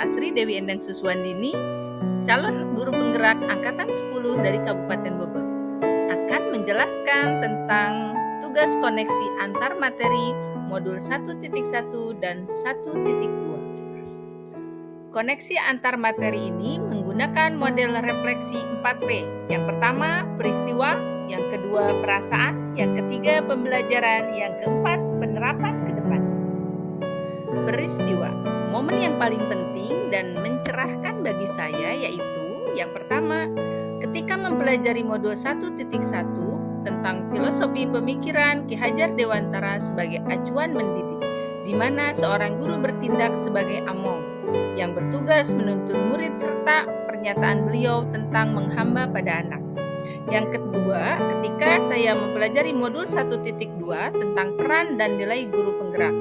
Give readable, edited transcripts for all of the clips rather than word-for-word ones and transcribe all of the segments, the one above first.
saya Asri Dewi Endang Suswandini, calon guru penggerak Angkatan 10 dari Kabupaten Bogor, akan menjelaskan tentang tugas koneksi antar materi modul 1.1 dan 1.2. Koneksi antar materi ini menggunakan model refleksi 4P. Yang pertama, peristiwa, yang kedua, perasaan, yang ketiga, pembelajaran, yang keempat, penerapan ke depan. Peristiwa, momen yang paling penting dan mencerahkan bagi saya yaitu yang pertama, ketika mempelajari modul 1.1 tentang filosofi pemikiran Ki Hajar Dewantara sebagai acuan mendidik, di mana seorang guru bertindak sebagai among yang bertugas menuntun murid serta pernyataan beliau tentang menghamba pada anak. Yang kedua, ketika saya mempelajari modul 1.2 tentang peran dan nilai guru penggerak.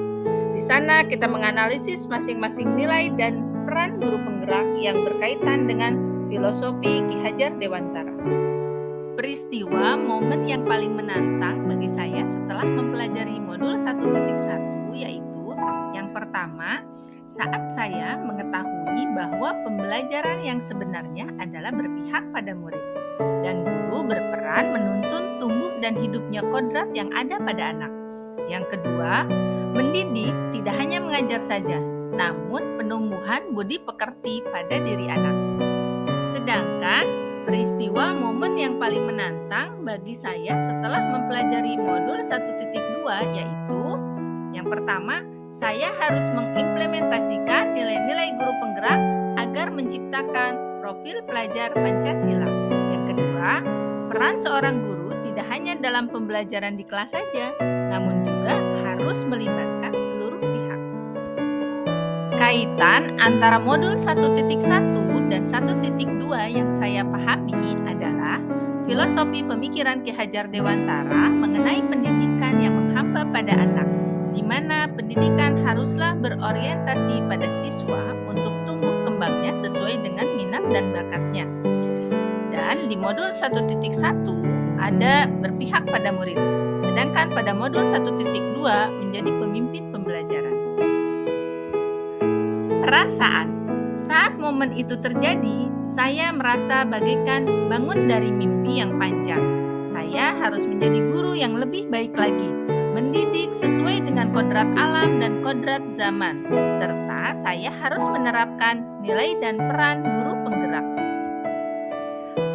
Di sana kita menganalisis masing-masing nilai dan peran guru penggerak yang berkaitan dengan filosofi Ki Hajar Dewantara. Peristiwa momen yang paling menantang bagi saya setelah mempelajari modul 1.1 yaitu yang pertama, saat saya mengetahui bahwa pembelajaran yang sebenarnya adalah berpihak pada murid dan guru berperan menuntun tumbuh dan hidupnya kodrat yang ada pada anak. Yang kedua, mendidik tidak hanya mengajar saja, namun penumbuhan budi pekerti pada diri anak. Sedangkan peristiwa momen yang paling menantang bagi saya setelah mempelajari modul 1.2 yaitu yang pertama, saya harus mengimplementasikan nilai-nilai guru penggerak agar menciptakan profil pelajar Pancasila. Yang kedua, peran seorang guru tidak hanya dalam pembelajaran di kelas saja, namun juga harus melibatkan seluruh pihak. Kaitan antara modul 1.1 dan 1.2 yang saya pahami adalah filosofi pemikiran Ki Hajar Dewantara mengenai pendidikan yang menghamba pada anak, di mana pendidikan haruslah berorientasi pada siswa untuk tumbuh kembangnya sesuai dengan minat dan bakatnya. Dan di modul 1.1 ada berpihak pada murid, sedangkan pada modul 1.2 menjadi pemimpin pembelajaran. Perasaan. Saat momen itu terjadi, saya merasa bagaikan bangun dari mimpi yang panjang. Saya harus menjadi guru yang lebih baik lagi, mendidik sesuai dengan kodrat alam dan kodrat zaman, serta saya harus menerapkan nilai dan peran guru penggerak.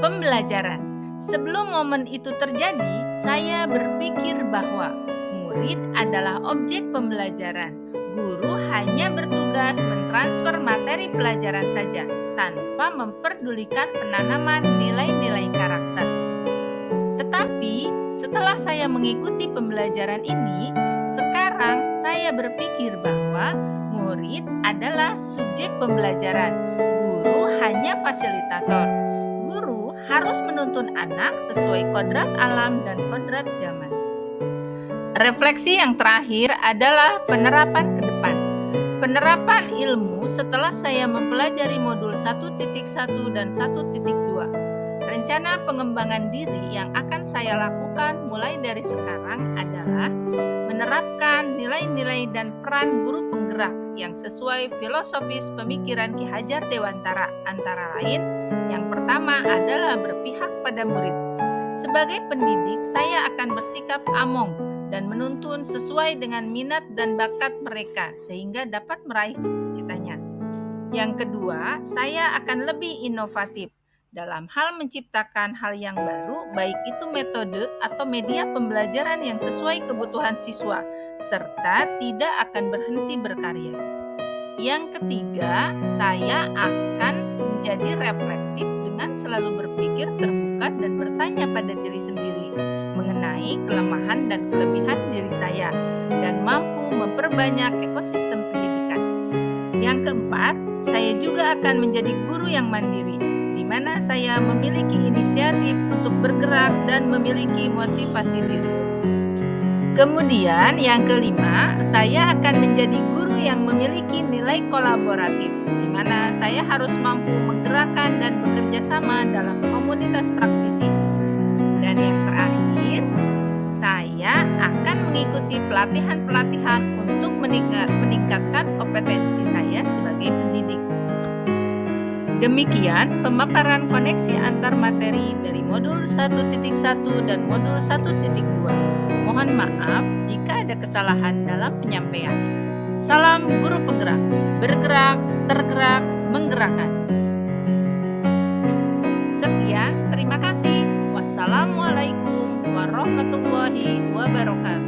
Pembelajaran. Sebelum momen itu terjadi, saya berpikir bahwa murid adalah objek pembelajaran. Guru hanya bertugas mentransfer materi pelajaran saja, tanpa memperdulikan penanaman nilai-nilai karakter. Tetapi setelah saya mengikuti pembelajaran ini, sekarang saya berpikir bahwa murid adalah subjek pembelajaran. Guru hanya fasilitator. Guru harus menuntun anak sesuai kodrat alam dan kodrat zaman. Refleksi yang terakhir adalah penerapan ke depan. Penerapan ilmu setelah saya mempelajari modul 1.1 dan 1.2. Rencana pengembangan diri yang akan saya lakukan mulai dari sekarang adalah menerapkan nilai-nilai dan peran guru penggerak yang sesuai filosofis pemikiran Ki Hajar Dewantara, antara lain yang pertama adalah berpihak pada murid. Sebagai pendidik, saya akan bersikap among dan menuntun sesuai dengan minat dan bakat mereka sehingga dapat meraih cita-citanya. Yang kedua, saya akan lebih inovatif dalam hal menciptakan hal yang baru, baik itu metode atau media pembelajaran yang sesuai kebutuhan siswa, serta tidak akan berhenti berkarya. Yang ketiga, saya akan menjadi reflektif dengan selalu berpikir terbuka dan bertanya pada diri sendiri mengenai kelemahan dan kelebihan diri saya dan mampu memperbanyak ekosistem pendidikan. Yang keempat, saya juga akan menjadi guru yang mandiri, di mana saya memiliki inisiatif untuk bergerak dan memiliki motivasi diri. Kemudian yang kelima, saya akan menjadi guru yang memiliki nilai kolaboratif, di mana saya harus mampu menggerakkan dan bekerja sama dalam komunitas praktisi. Dan yang terakhir, saya akan mengikuti pelatihan-pelatihan untuk meningkatkan kompetensi saya sebagai pendidik. Demikian pemaparan koneksi antar materi dari modul 1.1 dan modul 1.2. Mohon maaf jika ada kesalahan dalam penyampaian. Salam guru penggerak, bergerak, tergerak, menggerakkan. Sekian, terima kasih. Wassalamualaikum warahmatullahi wabarakatuh.